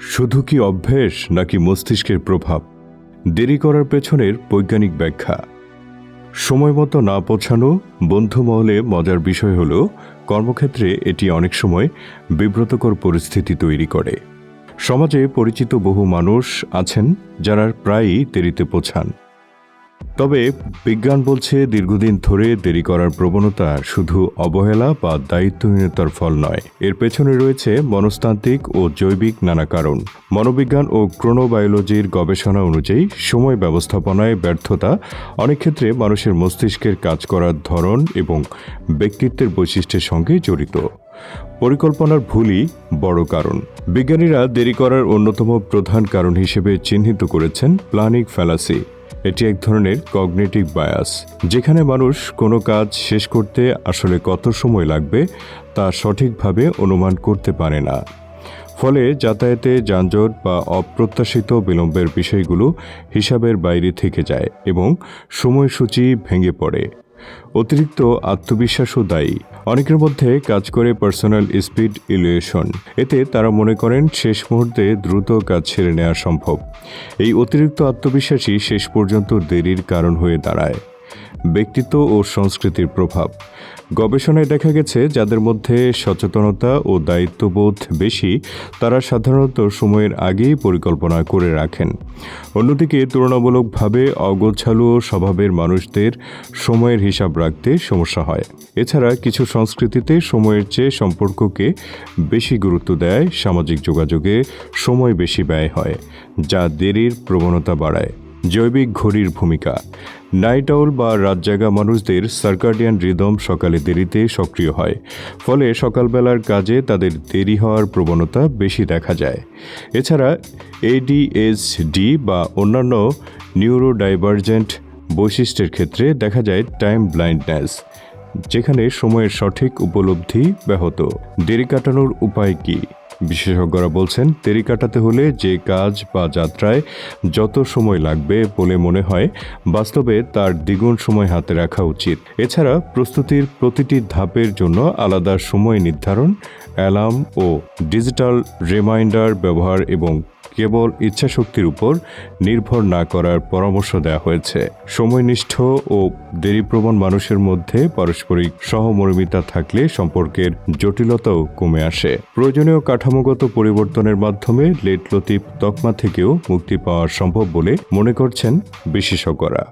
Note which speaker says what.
Speaker 1: শুধু কি অভ্যেস নাকি মস্তিষ্কের প্রভাব? দেরি করার পেছনের বৈজ্ঞানিক ব্যাখ্যা। সময় মতো না পৌঁছানো বন্ধু মহলে মজার বিষয় হলো কর্মক্ষেত্রে এটি অনেক সময় বিব্রতকর পরিস্থিতি তৈরি করে। সমাজে পরিচিত বহু মানুষ আছেন যারা প্রায়ই দেরিতে পৌঁছান। তবে বিজ্ঞান বলছে দীর্ঘদিন ধরে দেরি করার প্রবণতা শুধু অবহেলা বা দায়িত্বহীনতার ফল নয়, এর পেছনে রয়েছে মনস্তাত্ত্বিক ও জৈবিক নানা কারণ। মনোবিজ্ঞান ও ক্রোনোবায়োলজির গবেষণা অনুযায়ী সময় ব্যবস্থাপনায় ব্যর্থতা অনেক ক্ষেত্রে মানুষের মস্তিষ্কের কাজ করার ধরন এবং ব্যক্তিত্বের বৈশিষ্ট্যের সঙ্গে জড়িত। পরিকল্পনার ভুলই বড় কারণ। বিজ্ঞানীরা দেরি করার অন্যতম প্রধান কারণ হিসেবে চিহ্নিত করেছেন প্ল্যানিং ফ্যালাসি। এটি এক ধরনের কগনিটিভ বায়াস, যেখানে মানুষ কোনো কাজ শেষ করতে আসলে কত সময় লাগবে তা সঠিকভাবে অনুমান করতে পারে না। ফলে যাতায়াতে যানজট বা অপ্রত্যাশিত বিলম্বের বিষয়গুলো হিসাবের বাইরে থেকে যায় এবং সময়সূচি ভেঙে পড়ে। অতিরিক্ত আত্মবিশ্বাসও দায়ী। অনেকের মধ্যে কাজ করে পার্সোনাল স্পিড ইলিউশন। এতে তারা মনে করেন শেষ মুহূর্তে দ্রুত কাজ ছেড়ে নেওয়া সম্ভব। এই অতিরিক্ত আত্মবিশ্বাসই শেষ পর্যন্ত দেরির কারণ হয়ে দাঁড়ায়। ব্যক্তিত্ব ও সংস্কৃতির প্রভাব। গবেষণায় দেখা গেছে যাদের মধ্যে সচেতনতা ও দায়িত্ববোধ বেশি, তারা সাধারণত সময়ের আগেই পরিকল্পনা করে রাখেন। অন্যদিকে তুলনামূলকভাবে অগোছালো স্বভাবের মানুষদের সময়ের হিসাব রাখতে সমস্যা হয়। এছাড়া কিছু সংস্কৃতিতে সময়ের চেয়ে সম্পর্ককে বেশি গুরুত্ব দেয়। সামাজিক যোগাযোগে সময় বেশি ব্যয় হয়, যা দেরির প্রবণতা বাড়ায়। জৈবিক ঘড়ির ভূমিকা। নাইট আউল বা রাতজাগা মানুষদের সার্কাডিয়ান রিদম সকালে দেরিতে সক্রিয় হয়, ফলে সকালবেলার কাজে তাদের দেরি হওয়ার প্রবণতা বেশি দেখা যায়। এছাড়া ADHD বা অন্যান্য নিউরোডাইভার্জেন্ট বৈশিষ্ট্যের ক্ষেত্রে দেখা যায় টাইম ব্লাইন্ডনেস, যেখানে সময়ের সঠিক উপলব্ধি ব্যাহত। দেরি কাটানোর উপায় কী? বিশেষজ্ঞরা বলছেন দেরি কাটাতে হলে যে কাজ বা যাত্রায় যত সময় লাগবে বলে মনে হয়, বাস্তবে তার দ্বিগুণ সময় হাতে রাখা উচিত। এছাড়া প্রস্তুতির প্রতিটি ধাপের জন্য আলাদা সময় নির্ধারণ, অ্যালার্ম ও ডিজিটাল রিমাইন্ডার ব্যবহার এবং কেবল ইচ্ছাশক্তির উপর নির্ভর না করার পরামর্শ দেওয়া হয়েছে। সময়নিষ্ঠ ও দেরিপ্রবণ মানুষের মধ্যে পারস্পরিক সহমর্মিতা থাকলে সম্পর্কের জটিলতাও কমে আসে। প্রয়োজনীয় কাঠামোগত পরিবর্তনের মাধ্যমে লেট লতিফ তকমা থেকেও মুক্তি পাওয়া সম্ভব বলে মনে করছেন বিশেষজ্ঞরা।